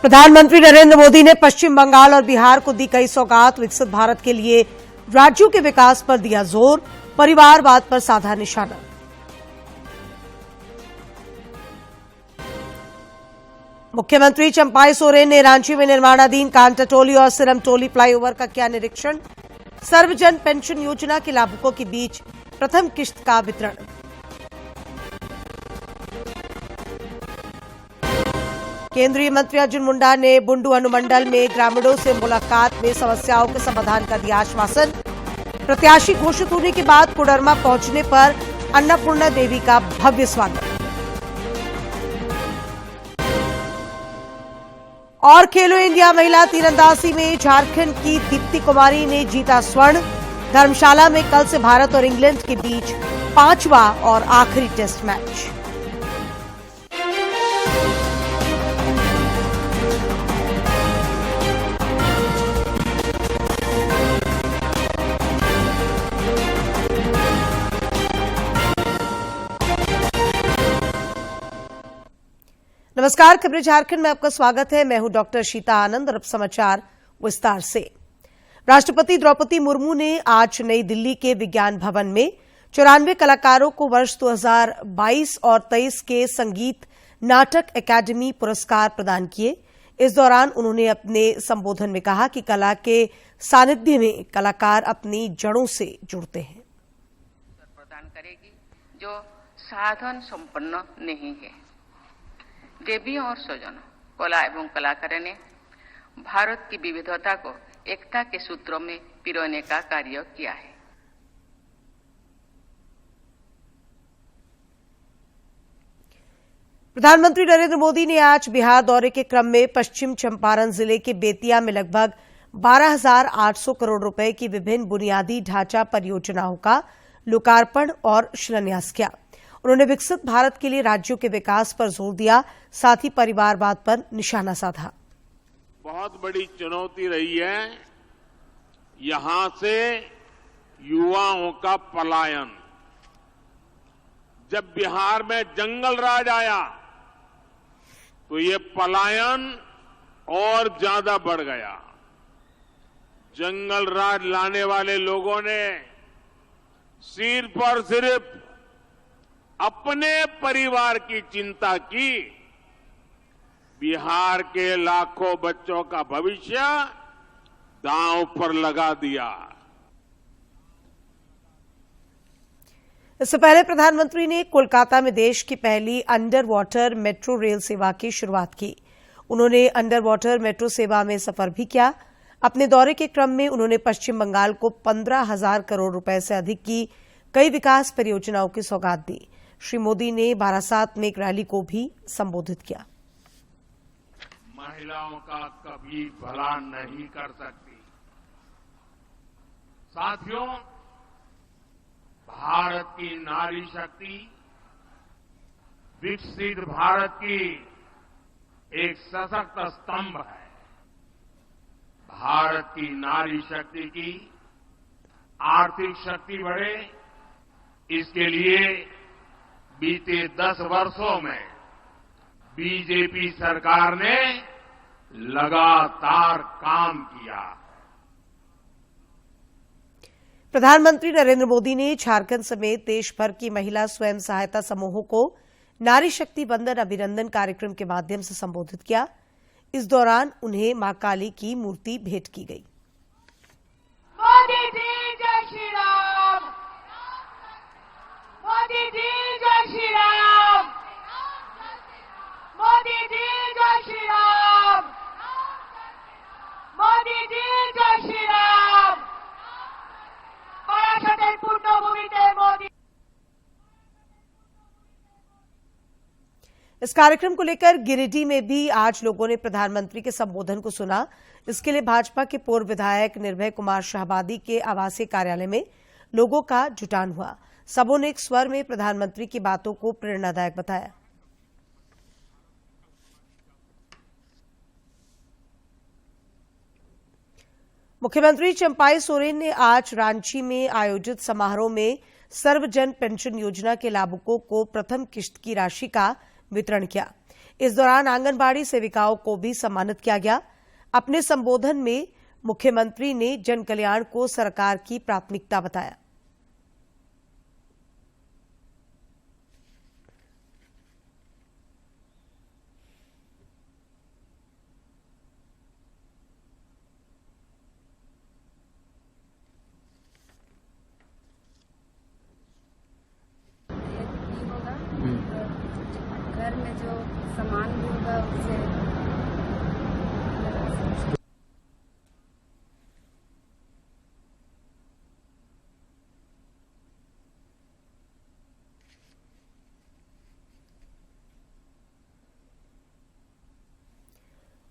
प्रधानमंत्री नरेंद्र मोदी ने पश्चिम बंगाल और बिहार को दी कई सौगात। विकसित भारत के लिए राज्यों के विकास पर दिया जोर, परिवारवाद पर साधा निशाना। मुख्यमंत्री चंपाई सोरेन ने रांची में निर्माणाधीन कांटाटोली और सिरमटोली फ्लाईओवर का किया निरीक्षण। सर्वजन पेंशन योजना के लाभुकों के बीच प्रथम किश्त का वितरण। केंद्रीय मंत्री अर्जुन मुंडा ने बुंडू अनुमंडल में ग्रामीणों से मुलाकात में समस्याओं के समाधान का दिया आश्वासन। प्रत्याशी घोषित होने के बाद कोडरमा पहुंचने पर अन्नपूर्णा देवी का भव्य स्वागत। और खेलो इंडिया महिला तीरंदाजी में झारखंड की दीप्ति कुमारी ने जीता स्वर्ण। धर्मशाला में कल से भारत और इंग्लैंड के बीच 5वां और आखिरी टेस्ट मैच। नमस्कार, खबरें झारखंड में आपका स्वागत है। मैं हूं डॉक्टर शीता आनंद और अब समाचार विस्तार से। राष्ट्रपति द्रौपदी मुर्मू ने आज नई दिल्ली के विज्ञान भवन में 94 कलाकारों को वर्ष 2022 और 23 के संगीत नाटक अकादमी पुरस्कार प्रदान किए। इस दौरान उन्होंने अपने संबोधन में कहा कि कला के सानिध्य में कलाकार अपनी जड़ों से जुड़ते हैं। प्रदान करेगी जो साधन संपन्न नहीं है। देवी और स्वजनों, कला एवं कलाकार ने भारत की विविधता को एकता के सूत्रों में पिरोने का कार्य किया है। प्रधानमंत्री नरेंद्र मोदी ने आज बिहार दौरे के क्रम में पश्चिम चंपारण जिले के बेतिया में लगभग 12,800 करोड़ रुपए की विभिन्न बुनियादी ढांचा परियोजनाओं का लोकार्पण और शिलान्यास किया। उन्होंने विकसित भारत के लिए राज्यों के विकास पर जोर दिया, साथ ही परिवारवाद पर निशाना साधा। बहुत बड़ी चुनौती रही है यहां से युवाओं का पलायन। जब बिहार में जंगल राज आया तो ये पलायन और ज्यादा बढ़ गया। जंगल राज लाने वाले लोगों ने सिर्फ और सिर्फ अपने परिवार की चिंता की। बिहार के लाखों बच्चों का भविष्य दांव पर लगा दिया। इससे पहले प्रधानमंत्री ने कोलकाता में देश की पहली अंडर वाटर मेट्रो रेल सेवा की शुरुआत की। उन्होंने अंडर वाटर मेट्रो सेवा में सफर भी किया। अपने दौरे के क्रम में उन्होंने पश्चिम बंगाल को 15,000 करोड़ रुपए से अधिक की कई विकास परियोजनाओं की सौगात दी। श्री मोदी ने बारासात में एक रैली को भी संबोधित किया। महिलाओं का कभी भला नहीं कर सकती। साथियों, भारत की नारी शक्ति विकसित भारत की एक सशक्त स्तंभ है। भारत की नारी शक्ति की आर्थिक शक्ति बढ़े, इसके लिए बीते 10 वर्षों में बीजेपी सरकार ने लगातार काम किया। प्रधानमंत्री नरेंद्र मोदी ने झारखंड समेत देश भर की महिला स्वयं सहायता समूहों को नारी शक्ति वंदन अभिनंदन कार्यक्रम के माध्यम से संबोधित किया। इस दौरान उन्हें मां काली की मूर्ति भेंट की गई। मोदी जी जय श्री राम, मोदी जी जय श्री राम, मोदी जी जय श्री राम, मोदी जी जय श्री राम। पराशक्ति पूर्णभूमिते मोदी। इस कार्यक्रम को लेकर गिरिडीह में भी आज लोगों ने प्रधानमंत्री के संबोधन को सुना। इसके लिए भाजपा के पूर्व विधायक निर्भय कुमार शाहबादी के आवासीय कार्यालय में लोगों का जुटान हुआ। सबों ने एक स्वर में प्रधानमंत्री की बातों को प्रेरणादायक बताया। मुख्यमंत्री चंपाई सोरेन ने आज रांची में आयोजित समारोह में सर्वजन पेंशन योजना के लाभुकों को प्रथम किश्त की राशि का वितरण किया। इस दौरान आंगनबाड़ी सेविकाओं को भी सम्मानित किया गया। अपने संबोधन में मुख्यमंत्री ने जन कल्याण को सरकार की प्राथमिकता बताया। घर में जो सामान भी होगा उससे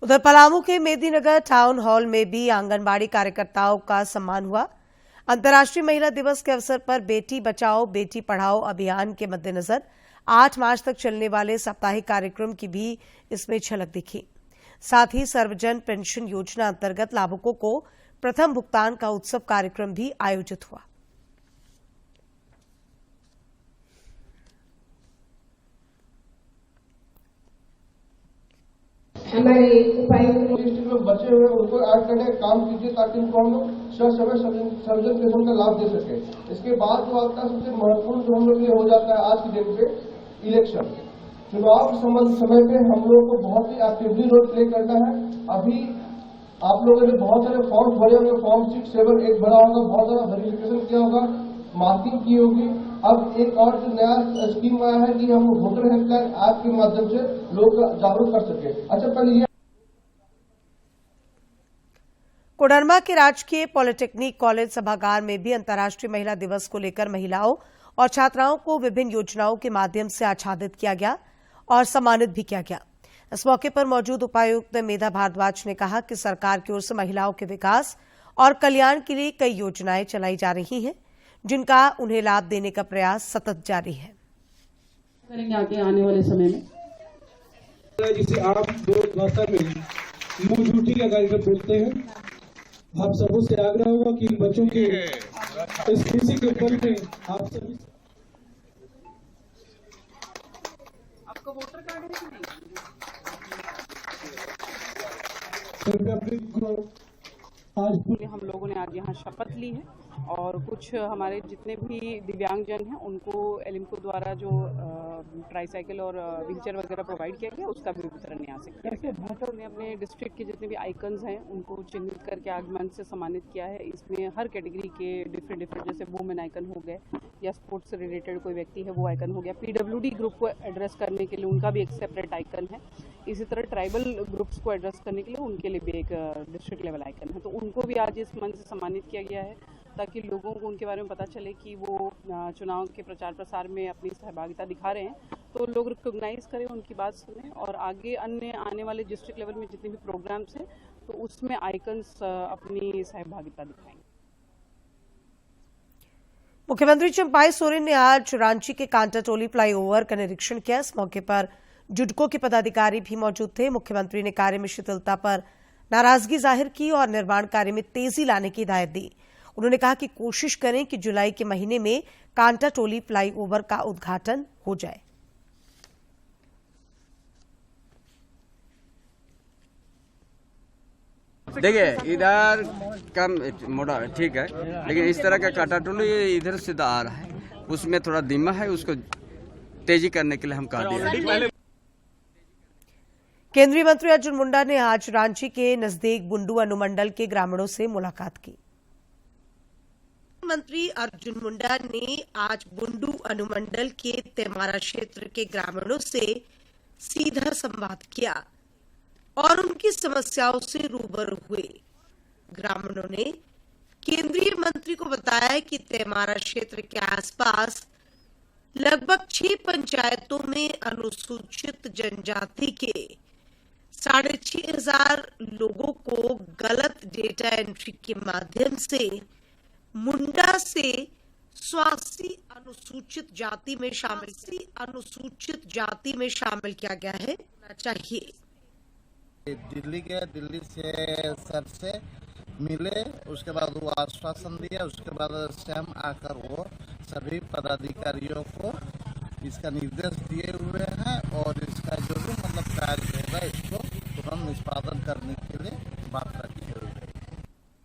उधर पलामू के मेदिनीनगर टाउन हॉल में भी आंगनबाड़ी कार्यकर्ताओं का सम्मान हुआ। अंतर्राष्ट्रीय महिला दिवस के अवसर पर बेटी बचाओ बेटी पढ़ाओ अभियान के मद्देनजर 8 मार्च तक चलने वाले साप्ताहिक कार्यक्रम की भी इसमें झलक दिखी। साथ ही सर्वजन पेंशन योजना अंतर्गत लाभुकों को प्रथम भुगतान का उत्सव कार्यक्रम भी आयोजित हुआ। हमारे डिस्ट्रिक्ट में बचे हुए उनको ऐड करने का काम कीजिए ताकि उनको हम लोग समय सर्वजन पेंशन का लाभ दे सके। इसके बाद जो आपका सबसे महत्वपूर्ण जो हम लोग ये हो जाता है आज की डेट पे इलेक्शन, चुनाव के समय पे हम लोगों को बहुत ही एक्टिवली रोल प्ले करना है। अभी आप लोगों ने बहुत सारे फॉर्म भरे होंगे, फॉर्म 6, 7, 8 भरा होगा, बहुत सारा वेरिफिकेशन किया होगा, मार्किंग की होगी। अब एक और जो नया स्कीम आया है कि हम वोटर हेल्पलाइन ऐप के माध्यम से लोग जागरूक कर सके। अच्छा, पहले ये कोडरमा के राजकीय पॉलिटेक्निक कॉलेज सभागार में भी अंतर्राष्ट्रीय महिला दिवस को लेकर महिलाओं और छात्राओं को विभिन्न योजनाओं के माध्यम से आच्छादित किया गया और सम्मानित भी किया गया। इस मौके पर मौजूद उपायुक्त मेधा भारद्वाज ने कहा कि सरकार की ओर से महिलाओं के विकास और कल्याण के लिए कई योजनाएं चलाई जा रही हैं, जिनका उन्हें लाभ देने का प्रयास सतत जारी है। करेंगे आगे आने वाले समय में, जिसे आप दो भाषा में मुंह झूठी का कार्यक्रम बोलते हैं। आप सबों से आग्रह होगा कि बच्चों के इस खुशी के पल में आप सभी आपको वोटर कार्ड है कि नहीं? आज पूरे हम लोगों ने आज यहाँ शपथ ली है और कुछ हमारे जितने भी दिव्यांगजन हैं उनको एलिम्को द्वारा जो ट्राईसाइकिल और व्हीलचेयर वगैरह प्रोवाइड किया गया उसका भी वितरण यहाँ से किया गया। उन्होंने अपने डिस्ट्रिक्ट के जितने भी आइकन्स हैं उनको चिन्हित करके आगमन से सम्मानित किया है। इसमें हर कैटेगरी के डिफरेंट जैसे वुमेन आइकन हो गए या स्पोर्ट्स से रिलेटेड कोई व्यक्ति है वो आइकन हो गया। PWD ग्रुप को एड्रेस करने के लिए उनका भी एक सेपरेट आइकन है। इसी तरह ट्राइबल ग्रुप्स को एड्रेस करने के लिए उनके लिए भी एक डिस्ट्रिक्ट लेवल आइकन है। तो उनको भी आज इस मंच से सम्मानित किया गया है ताकि लोगों को उनके बारे में पता चले कि वो चुनाव के प्रचार प्रसार में अपनी सहभागिता दिखा रहे हैं, तो लोग रिकॉग्नाइज करें, उनकी बात सुनें और आगे अन्य आने वाले डिस्ट्रिक्ट लेवल में जितने भी प्रोग्राम्स हैं तो उसमें आइकन्स अपनी सहभागिता दिखाएंगे। मुख्यमंत्री चंपाई सोरेन ने आज रांची के कांटाटोली फ्लाईओवर का निरीक्षण किया। इस मौके पर जुडको के पदाधिकारी भी मौजूद थे। मुख्यमंत्री ने कार्य में शिथिलता पर नाराजगी जाहिर की और निर्माण कार्य में तेजी लाने की हिदायत दी। उन्होंने कहा कि कोशिश करें कि जुलाई के महीने में कांटाटोली फ्लाईओवर का उद्घाटन हो जाए। देखिए इधर कम मोड़ा ठीक है, लेकिन इस तरह का कांटाटोली इधर सीधा आ रहा है, उसमें थोड़ा धीमा है, उसको तेजी करने के लिए हम कह दिए। केंद्रीय मंत्री अर्जुन मुंडा ने आज रांची के नजदीक बुंडू अनुमंडल के ग्रामीणों से मुलाकात की। मंत्री अर्जुन मुंडा ने आज बुंडू अनुमंडल के तेमारा क्षेत्र के ग्रामीणों से सीधा संवाद किया और उनकी समस्याओं से रूबरू हुए। ग्रामीणों ने केंद्रीय मंत्री को बताया कि तेमारा क्षेत्र के आसपास लगभग 6 पंचायतों में अनुसूचित जनजाति के 6,500 लोगों को गलत डेटा एंट्री के माध्यम से मुंडा से स्वासी अनुसूचित जाति में शामिल किया गया है चाहिए। दिल्ली से सर से मिले, उसके बाद वो आश्वासन दिया, उसके बाद स्वयं आकर वो सभी पदाधिकारियों को इसका निर्देश दिए हुए हैं और इसका जो भी मतलब कार्य होगा इसको तुरंत निष्पादन करने के लिए बात रखी हुई है।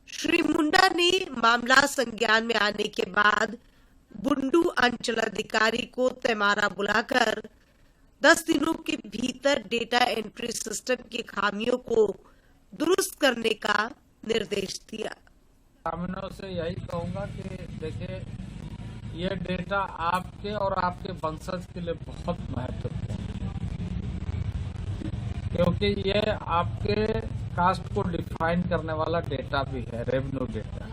श्री मुंडा ने मामला संज्ञान में आने के बाद बुंडू अंचलाधिकारी को तेमारा बुलाकर 10 दिनों के भीतर डेटा एंट्री सिस्टम की खामियों को दुरुस्त करने का निर्देश दिया। ग्रामीणों से यही कहूंगा कि देखिए, ये डेटा आपके और आपके वंशज के लिए बहुत महत्वपूर्ण है, क्योंकि ये आपके कास्ट को डिफाइन करने वाला डेटा भी है, रेवेन्यू डेटा।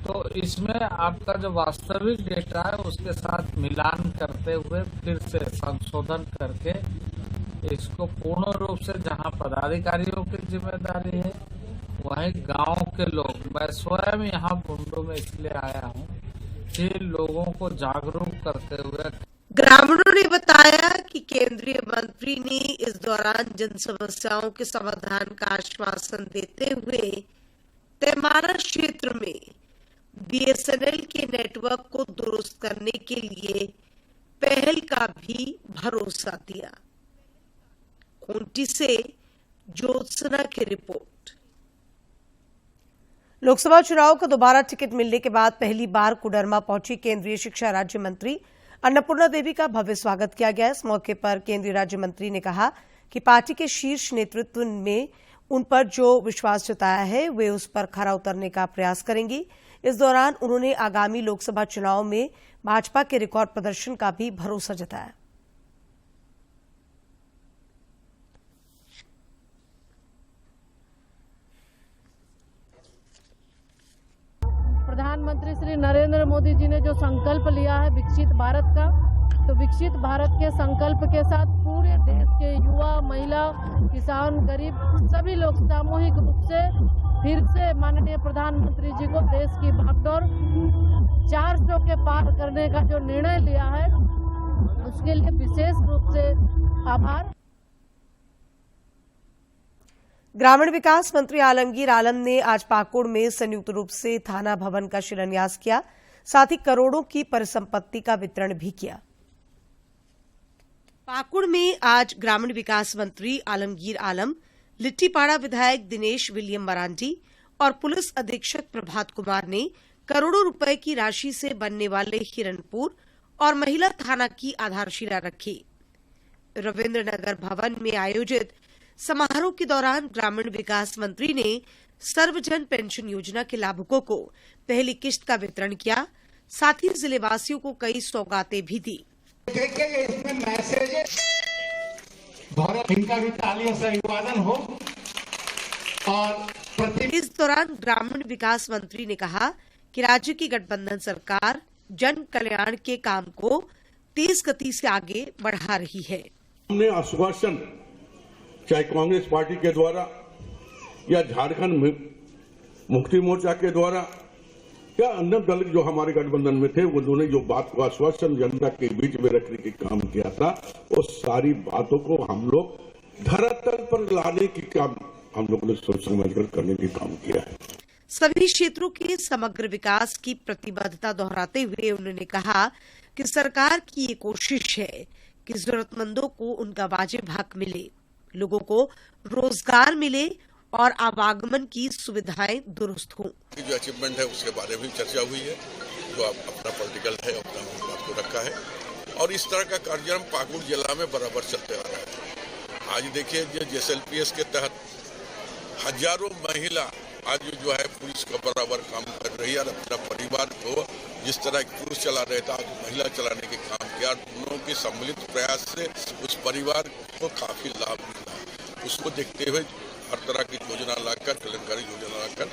तो इसमें आपका जो वास्तविक डेटा है उसके साथ मिलान करते हुए फिर से संशोधन करके इसको पूर्ण रूप से, जहां पदाधिकारियों की जिम्मेदारी है वहीं गांव के लोग, मैं स्वयं यहाँ बुंडू में इसलिए आया हूँ कि लोगों को जागरूक करते हुए। ग्रामीणों ने बताया कि केंद्रीय मंत्री ने इस दौरान जन समस्याओं के समाधान का आश्वासन देते हुए तेमारा क्षेत्र में बीएसएनएल के नेटवर्क को दुरुस्त करने के लिए पहल का भी भरोसा दिया। खूंटी से ज्योत्सना की रिपोर्ट। लोकसभा चुनाव का दोबारा टिकट मिलने के बाद पहली बार कोडरमा पहुंची केंद्रीय शिक्षा राज्य मंत्री अन्नपूर्णा देवी का भव्य स्वागत किया गया। इस मौके पर केंद्रीय राज्य मंत्री ने कहा कि पार्टी के शीर्ष नेतृत्व में उन पर जो विश्वास जताया है वे उस पर खरा उतरने का प्रयास करेंगी। इस दौरान उन्होंने आगामी लोकसभा चुनाव में भाजपा के रिकॉर्ड प्रदर्शन का भी भरोसा जताया। प्रधानमंत्री श्री नरेंद्र मोदी जी ने जो संकल्प लिया है विकसित भारत का, तो विकसित भारत के संकल्प के साथ पूरे देश के युवा, महिला, किसान, गरीब सभी लोग सामूहिक रूप से फिर से माननीय प्रधानमंत्री जी को देश की भागदौड़ 400 के पार करने का जो निर्णय लिया है उसके लिए विशेष रूप से आभार। ग्रामीण विकास मंत्री आलमगीर आलम ने आज पाकुड़ में संयुक्त रूप से थाना भवन का शिलान्यास किया, साथ ही करोड़ों की परिसंपत्ति का वितरण भी किया। पाकुड़ में आज ग्रामीण विकास मंत्री आलमगीर आलम, लिट्टीपाड़ा विधायक दिनेश विलियम मरांडी और पुलिस अधीक्षक प्रभात कुमार ने करोड़ों रुपए की राशि से बनने वाले हिरणपुर और महिला थाना की आधारशिला रखी। रविन्द्र नगर भवन में आयोजित समारोह के दौरान ग्रामीण विकास मंत्री ने सर्वजन पेंशन योजना के लाभुकों को पहली किश्त का वितरण किया, साथ ही जिलेवासियों को कई सौगातें भी दी। इसमें मैसेज भारत इनका भी तालियों से अभिवादन हो। और इस दौरान ग्रामीण विकास मंत्री ने कहा कि राज्य की गठबंधन सरकार जन कल्याण के काम को तेज गति से आगे बढ़ा रही है। हमने आश्वासन चाहे कांग्रेस पार्टी के द्वारा या झारखंड मुक्ति मोर्चा के द्वारा या अन्य दल जो हमारे गठबंधन में थे, उन्होंने जो बात को आश्वासन जनता के बीच में रखने के काम किया था, वो सारी बातों को हम लोग धरातल पर लाने की काम हम लोगों ने सोच समझकर करने के काम किया है। सभी क्षेत्रों के समग्र विकास की प्रतिबद्धता दोहराते हुए उन्होंने कहा कि सरकार की ये कोशिश है कि जरूरतमंदों को उनका वाजिब हक मिले, लोगों को रोजगार मिले और आवागमन की सुविधाएं दुरुस्त हों। जो अचीवमेंट है उसके बारे में चर्चा हुई है, जो अपना पॉलिटिकल है अपना बात को रखा है, और इस तरह का कार्यक्रम पाकुड़ जिला में बराबर चलते आ रहा है। आज देखिए जो जेएसएलपीएस के तहत हजारों महिला आज जो है पुरुष का बराबर काम कर रही है और अपना परिवार को जिस तरह पुरुष चला रहे था महिला चलाने के काम किया। दोनों के सम्मिलित प्रयास से उस परिवार को काफी लाभ मिला। उसको देखते हुए हर तरह की योजना लाकर, कल्याणकारी योजना लाकर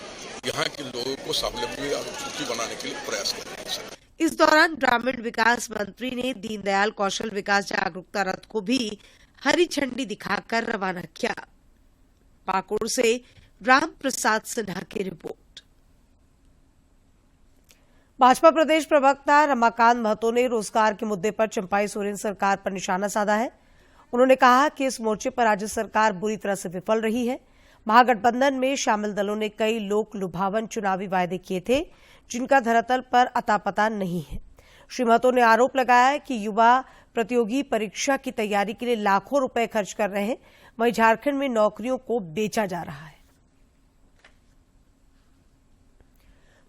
यहाँ के लोगों को स्वावलंबी और सुखी बनाने के लिए प्रयास कर रहे हैं। इस दौरान ग्रामीण विकास मंत्री ने दीनदयाल कौशल विकास जागरूकता रथ को भी हरी झंडी दिखाकर रवाना किया। पाकुड़ से राम प्रसाद सिन्हा की रिपोर्ट। भाजपा प्रदेश प्रवक्ता रमाकांत महतो ने रोजगार के मुद्दे पर चंपाई सोरेन सरकार पर निशाना साधा है। उन्होंने कहा कि इस मोर्चे पर राज्य सरकार बुरी तरह से विफल रही है। महागठबंधन में शामिल दलों ने कई लोक लुभावन चुनावी वायदे किए थे, जिनका धरातल पर अता पता नहीं है। श्री महतो ने आरोप लगाया कि युवा प्रतियोगी परीक्षा की तैयारी के लिए लाखों रुपए खर्च कर रहे हैं। वहीं झारखंड में नौकरियों को बेचा जा रहा है।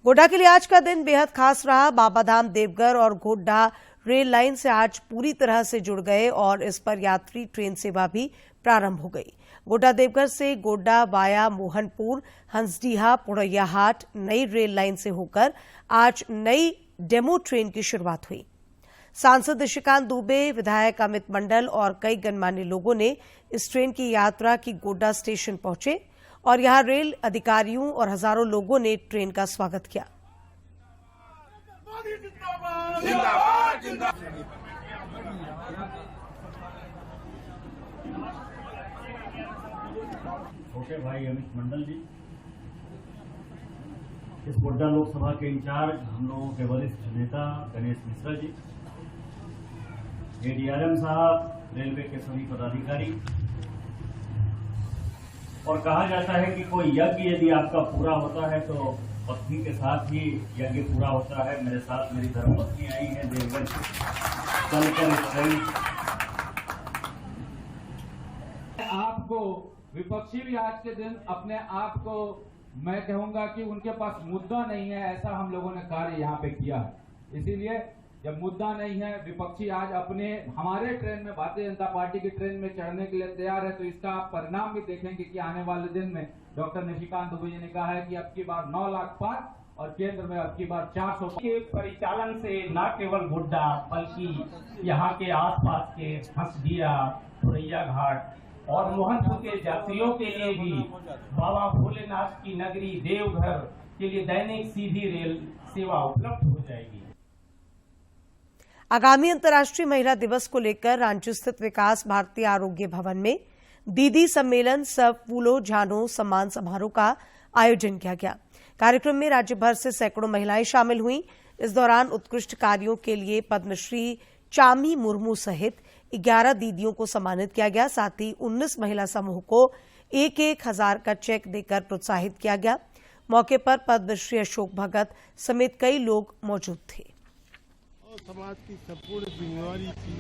गोड्डा के लिए आज का दिन बेहद खास रहा। बाबाधाम, देवघर और गोड्डा रेल लाइन से आज पूरी तरह से जुड़ गए और इस पर यात्री ट्रेन सेवा भी प्रारंभ हो गई। गोड्डा देवघर से गोड्डा वाया मोहनपुर, हंसडीहा, पुड़ैयाहाट नई रेल लाइन से होकर आज नई डेमो ट्रेन की शुरुआत हुई। सांसद निशिकांत दुबे, विधायक अमित मंडल और कई गणमान्य लोगों ने इस ट्रेन की यात्रा की गोड्डा स्टेशन पहुंचे और यहां रेल अधिकारियों और हजारों लोगों ने ट्रेन का स्वागत किया। छोटे भाई अमित मंडल जी, इस गोड्डा लोकसभा के इंचार्ज हम लोगों के वरिष्ठ नेता गणेश मिश्रा जी, एडीआरएम साहब, रेलवे के सभी पदाधिकारी। और कहा जाता है कि कोई यज्ञ यदि आपका पूरा होता है तो पत्नी के साथ ही यज्ञ पूरा होता है। मेरे साथ मेरी धर्मपत्नी आई है देवघर से चलकर इस ट्रेन। आपको विपक्षी भी आज के दिन अपने आप को मैं कहूंगा कि उनके पास मुद्दा नहीं है, ऐसा हम लोगों ने कार्य यहाँ पे किया है। इसीलिए जब मुद्दा नहीं है, विपक्षी आज अपने हमारे ट्रेन में, भारतीय जनता पार्टी की ट्रेन में चढ़ने के लिए तैयार है, तो इसका आप परिणाम भी देखेंगे कि आने वाले दिन में डॉक्टर निशिकांत दुबे जी ने कहा है कि अब की बार 9 लाख पार और केंद्र में अब की बार 400 के परिचालन से न केवल गोड्डा बल्कि यहाँ के आसपास के हंसडीहा, पुरैया घाट और मोहनपुर के यात्रियों के लिए भी बाबा भोलेनाथ की नगरी देवघर के लिए दैनिक सीधी रेल सेवा उपलब्ध हो जाएगी। आगामी अंतर्राष्ट्रीय महिला दिवस को लेकर रांची स्थित विकास भारती आरोग्य भवन में दीदी सम्मेलन सव फूलो झानो सम्मान समारोह का आयोजन किया गया। कार्यक्रम में राज्य भर से सैकड़ों महिलाएं शामिल हुईं। इस दौरान उत्कृष्ट कार्यों के लिए पद्मश्री चामी मुर्मू सहित 11 दीदियों को सम्मानित किया गया। साथ ही 19 महिला समूह को 1,000 का चेक देकर प्रोत्साहित किया गया। मौके पर पद्मश्री अशोक भगत समेत कई लोग मौजूद थे। समाज की संपूर्ण जिम्मेवारी थी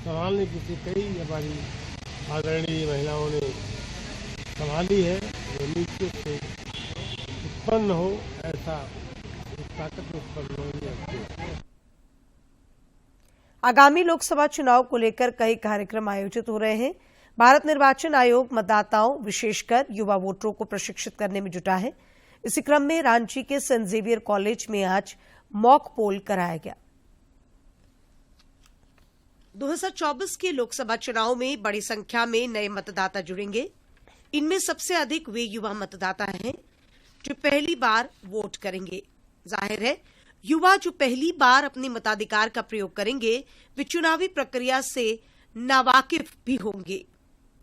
संभालने की कई हमारी आदरणीय महिलाओं ने संभाली है। जो नीचे से उत्पन्न हो ऐसा ताकत उत्पन्न हो। आगामी लोकसभा चुनाव को लेकर कई कार्यक्रम आयोजित हो रहे हैं। भारत निर्वाचन आयोग मतदाताओं, विशेषकर युवा वोटरों को प्रशिक्षित करने में जुटा है। इसी क्रम में रांची के सेंट जेवियर कॉलेज में आज मॉक पोल कराया गया। 2024 के लोकसभा चुनाव में बड़ी संख्या में नए मतदाता जुड़ेंगे। इनमें सबसे अधिक वे युवा मतदाता हैं जो पहली बार वोट करेंगे। जाहिर है, युवा जो पहली बार अपने मताधिकार का प्रयोग करेंगे वे चुनावी प्रक्रिया से नावाकिफ भी होंगे।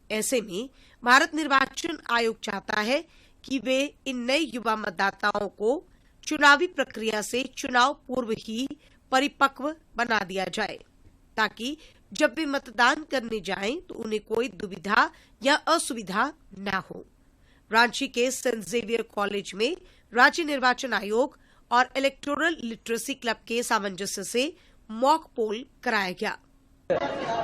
ऐसे में भारत निर्वाचन आयोग चाहता है कि वे इन नए युवा मतदाताओं को चुनावी प्रक्रिया से चुनाव पूर्व ही परिपक्व बना दिया जाए, ताकि जब वे मतदान करने जाएं तो उन्हें कोई दुविधा या असुविधा न हो। रांची के सेंट जेवियर कॉलेज में राज्य निर्वाचन आयोग और इलेक्टोरल लिटरेसी क्लब के सामंजस्य से मॉक पोल कराया गया।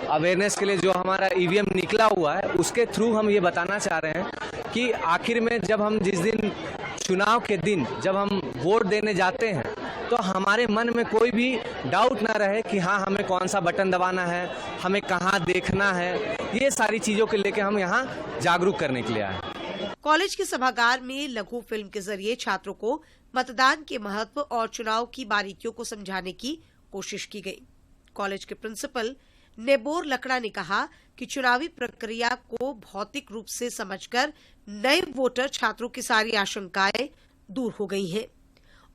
अवेयरनेस के लिए जो हमारा ईवीएम निकला हुआ है उसके थ्रू हम ये बताना चाह रहे हैं कि आखिर में जब हम जिस दिन चुनाव के दिन जब हम वोट देने जाते हैं तो हमारे मन में कोई भी डाउट ना रहे कि हाँ हमें कौन सा बटन दबाना है, हमें कहाँ देखना है। ये सारी चीजों को लेकर हम यहाँ जागरूक करने के लिए आए। कॉलेज के सभागार में लघु फिल्म के जरिए छात्रों को मतदान के महत्व और चुनाव की बारीकियों को समझाने की कोशिश की गई। कॉलेज के प्रिंसिपल नेबोर लकड़ा ने कहा कि चुनावी प्रक्रिया को भौतिक रूप से समझकर नए वोटर छात्रों की सारी आशंकाएं दूर हो गई हैं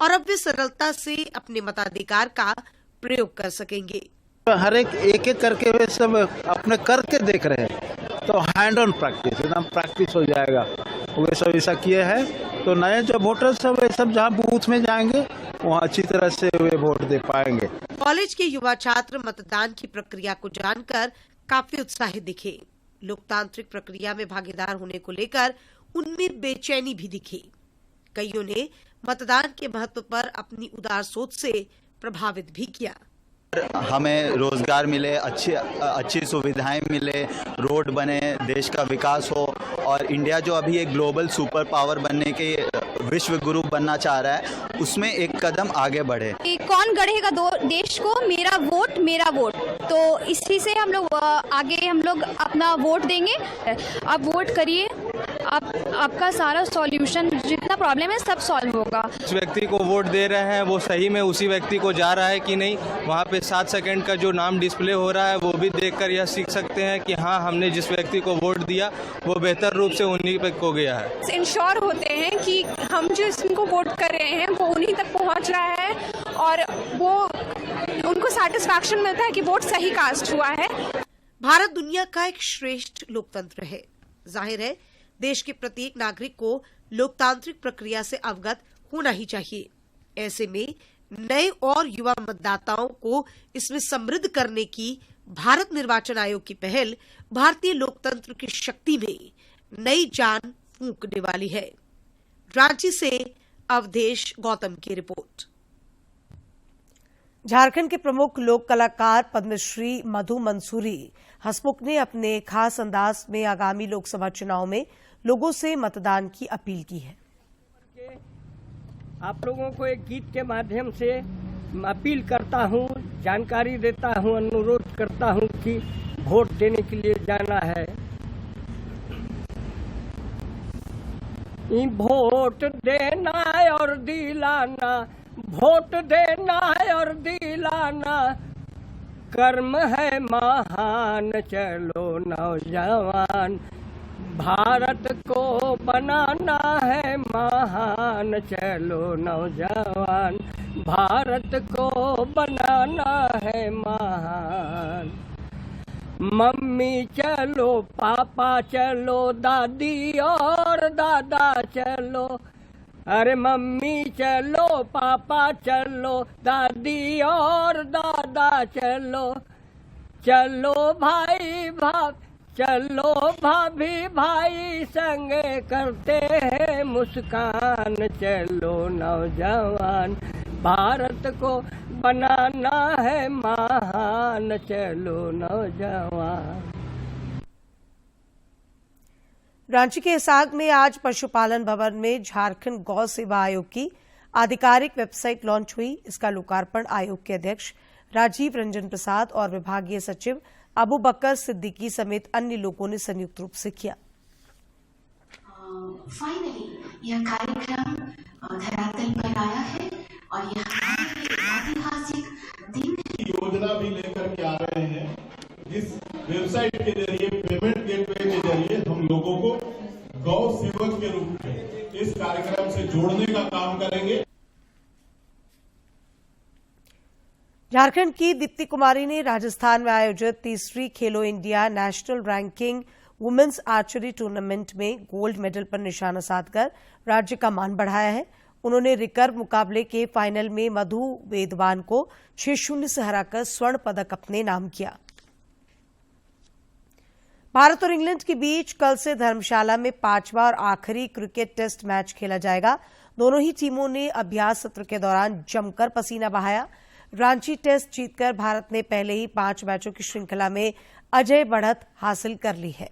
और अब वे सरलता से अपने मताधिकार का प्रयोग कर सकेंगे। हर एक करके वे सब अपने करके देख रहे हैं, तो हैंड ऑन प्रैक्टिस एकदम प्रैक्टिस हो जाएगा। वे सब ऐसा किए हैं तो नए जो वोटर सब वे सब जहाँ बूथ में जाएंगे वहाँ अच्छी तरह से वे वोट दे पाएंगे। कॉलेज के युवा छात्र मतदान की प्रक्रिया को जानकर काफी उत्साहित दिखे। लोकतांत्रिक प्रक्रिया में भागीदार होने को लेकर उनमें बेचैनी भी दिखी। कईयों ने मतदान के महत्व पर अपनी उदार सोच से प्रभावित भी किया। हमें रोजगार मिले, अच्छी सुविधाएं मिले, रोड बने, देश का विकास हो और इंडिया जो अभी एक ग्लोबल सुपर पावर बनने के विश्व गुरु बनना चाह रहा है, उसमें एक कदम आगे बढ़े। कौन गढ़ेगा देश को, मेरा वोट, तो इसी से हम लोग आगे अपना वोट देंगे। आप वोट करिए, आपका सारा सॉल्यूशन, जितना प्रॉब्लम है सब सॉल्व होगा। जिस व्यक्ति को वोट दे रहे हैं वो सही में उसी व्यक्ति को जा रहा है कि नहीं, वहाँ पे 7 सेकंड का जो नाम डिस्प्ले हो रहा है वो भी देखकर यह सीख सकते हैं कि हाँ, हमने जिस व्यक्ति को वोट दिया वो बेहतर रूप से उन्हीं पे को गया है। इंश्योर होते हैं कि हम जो इसको वोट कर रहे हैं वो उन्हीं तक पहुँच रहा है और वो उनको सेटिस्फैक्शन मिलता है कि वोट सही कास्ट हुआ है। भारत दुनिया का एक श्रेष्ठ लोकतंत्र है। जाहिर है देश के प्रत्येक नागरिक को लोकतांत्रिक प्रक्रिया से अवगत होना ही चाहिए। ऐसे में नए और युवा मतदाताओं को इसमें समृद्ध करने की भारत निर्वाचन आयोग की पहल भारतीय लोकतंत्र की शक्ति में नई जान फूंकने वाली है। रांची से अवधेश गौतम की रिपोर्ट। झारखंड के प्रमुख लोक कलाकार पद्मश्री मधु मंसूरी हसमुख ने अपने खास अंदाज में आगामी लोकसभा चुनाव में लोगों से मतदान की अपील की है। आप लोगों को एक गीत के माध्यम से अपील करता हूं, जानकारी देता हूं, अनुरोध करता हूं कि वोट देने के लिए जाना है। वोट देना और दिलाना, वोट देना और दिलाना कर्म है महान। चलो नौजवान, भारत को बनाना है महान। चलो नौजवान, भारत को बनाना है महान। मम्मी चलो, पापा चलो, दादी और दादा चलो। अरे मम्मी चलो, पापा चलो, दादी और दादा चलो। चलो भाई चलो भाभी भाई संगे करते हैं मुस्कान। चलो नौजवान, भारत को बनाना है महान। चलो नौजवान। रांची के हिसाग में आज पशुपालन भवन में झारखंड गौ सेवा आयोग की आधिकारिक वेबसाइट लॉन्च हुई। इसका लोकार्पण आयोग के अध्यक्ष राजीव रंजन प्रसाद और विभागीय सचिव अबू बकर सिद्दीकी समेत अन्य लोगों ने संयुक्त रूप से किया। फाइनली यह कार्यक्रम धरातल पर आया है और यह ऐतिहासिक दिन योजना भी लेकर के आ रहे हैं। इस वेबसाइट के जरिए, पेमेंट गेटवे के जरिए हम लोगों को गौ सेवक के रूप में इस कार्यक्रम से जोड़ने का काम करेंगे। झारखंड की दीप्ति कुमारी ने राजस्थान में आयोजित तीसरी Khelo India national ranking women's archery tournament में गोल्ड मेडल पर निशाना साधकर राज्य का मान बढ़ाया है। उन्होंने रिकर्व मुकाबले के फाइनल में मधु वेदवान को 6-0 से हराकर स्वर्ण पदक अपने नाम किया। भारत और इंग्लैंड के बीच कल से धर्मशाला में 5वां और आखिरी क्रिकेट टेस्ट मैच खेला जाएगा। दोनों ही टीमों ने अभ्यास सत्र के दौरान जमकर पसीना बहाया। रांची टेस्ट जीतकर भारत ने पहले ही 5 मैचों की श्रृंखला में अजय बढ़त हासिल कर ली है।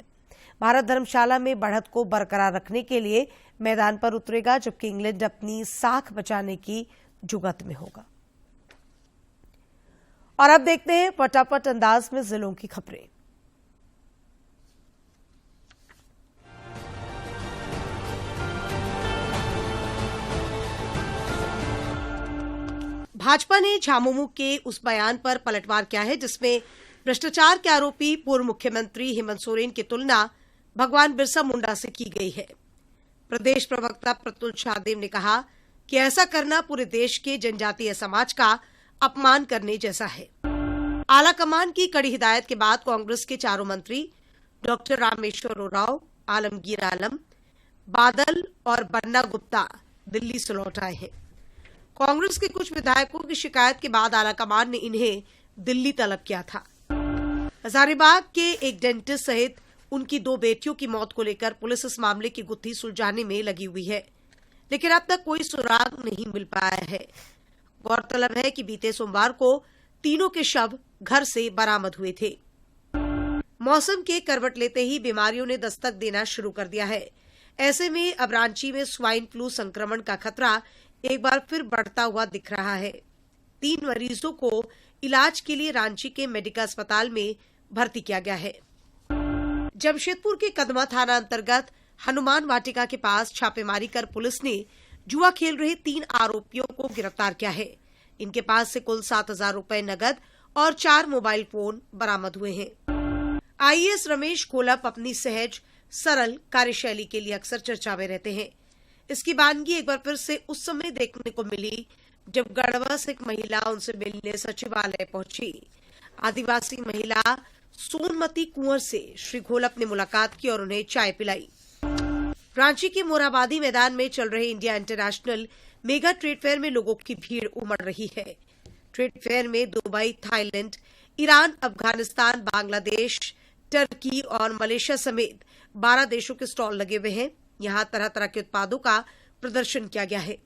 भारत धर्मशाला में बढ़त को बरकरार रखने के लिए मैदान पर उतरेगा, जबकि इंग्लैंड अपनी साख बचाने की जुगत में होगा। और अब देखते हैं फटाफट अंदाज में जिलों की खबरें। भाजपा ने झामुमो के उस बयान पर पलटवार किया है जिसमें भ्रष्टाचार के आरोपी पूर्व मुख्यमंत्री हेमंत सोरेन की तुलना भगवान बिरसा मुंडा से की गई है। प्रदेश प्रवक्ता प्रतुल शाहदेव ने कहा कि ऐसा करना पूरे देश के जनजातीय समाज का अपमान करने जैसा है। आला कमान की कड़ी हिदायत के बाद कांग्रेस के चारों मंत्री डॉक्टर रामेश्वर उरांव, आलमगीर आलम, बादल और बन्ना गुप्ता दिल्ली से लौट आए हैं। कांग्रेस के कुछ विधायकों की शिकायत के बाद आलाकमान ने इन्हें दिल्ली तलब किया था। हजारीबाग के एक डेंटिस्ट सहित उनकी 2 बेटियों की मौत को लेकर पुलिस इस मामले की गुत्थी सुलझाने में लगी हुई है, लेकिन अब तक कोई सुराग नहीं मिल पाया है। गौरतलब है कि बीते सोमवार को तीनों के शव घर से बरामद हुए थे। मौसम के करवट लेते ही बीमारियों ने दस्तक देना शुरू कर दिया है। ऐसे में अब रांची में स्वाइन फ्लू संक्रमण का खतरा एक बार फिर बढ़ता हुआ दिख रहा है। 3 मरीजों को इलाज के लिए रांची के मेडिका अस्पताल में भर्ती किया गया है। जमशेदपुर के कदमा थाना अंतर्गत हनुमान वाटिका के पास छापेमारी कर पुलिस ने जुआ खेल रहे 3 आरोपियों को गिरफ्तार किया है। इनके पास से कुल 7,000 रुपए नगद और 4 मोबाइल फोन बरामद हुए हैं। आईएएस रमेश घोलप अपनी सहज सरल कार्यशैली के लिए अक्सर चर्चा में रहते हैं। इसकी वानगी एक बार फिर से उस समय देखने को मिली जब गढ़वा से एक महिला उनसे मिलने सचिवालय पहुंची। आदिवासी महिला सोनमती कुंवर से श्री घोलप ने मुलाकात की और उन्हें चाय पिलाई। रांची के मोरहाबादी मैदान में चल रहे India international mega trade fair में लोगों की भीड़ उमड़ रही है। ट्रेड फेयर में Dubai, Thailand, Iran, Afghanistan, Bangladesh, Turkey और मलेशिया समेत 12 देशों के स्टॉल लगे हुए हैं। यहां तरह तरह के उत्पादों का प्रदर्शन किया गया है।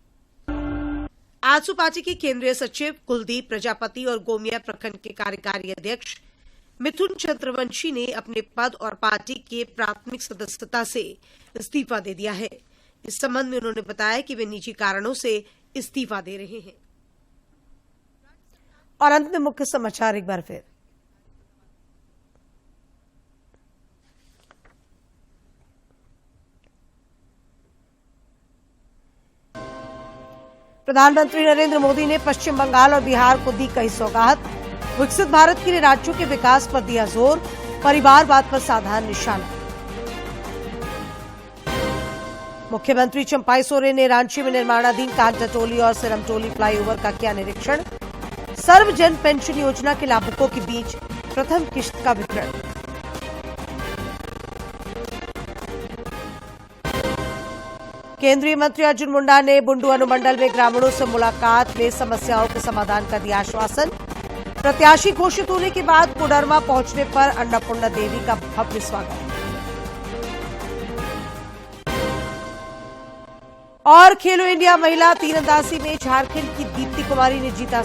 आजसू पार्टी के केंद्रीय सचिव कुलदीप प्रजापति और गोमिया प्रखंड के कार्यकारी अध्यक्ष मिथुन चंद्रवंशी ने अपने पद और पार्टी के प्राथमिक सदस्यता से इस्तीफा दे दिया है। इस संबंध में उन्होंने बताया कि वे निजी कारणों से इस्तीफा दे रहे हैं। और अंत में मुख्य समाचार एक बार फिर। प्रधानमंत्री नरेंद्र मोदी ने पश्चिम बंगाल और बिहार को दी कई सौगात। विकसित भारत के लिए राज्यों के विकास पर दिया जोर, परिवारवाद पर साधा निशाना। मुख्यमंत्री चंपाई सोरेन ने रांची में निर्माणाधीन कांटाटोली और सिरमटोली फ्लाईओवर का किया निरीक्षण। सर्वजन पेंशन योजना के लाभुकों के बीच प्रथम किश्त का वितरण। केंद्रीय मंत्री अर्जुन मुंडा ने बुंडू अनुमंडल में ग्रामीणों से मुलाकात में समस्याओं के समाधान का दिया आश्वासन। प्रत्याशी घोषित होने के बाद कोडरमा पहुंचने पर अन्नपूर्णा देवी का भव्य स्वागत। और खेलो इंडिया महिला तीरंदाजी में झारखंड की दीप्ति कुमारी ने जीता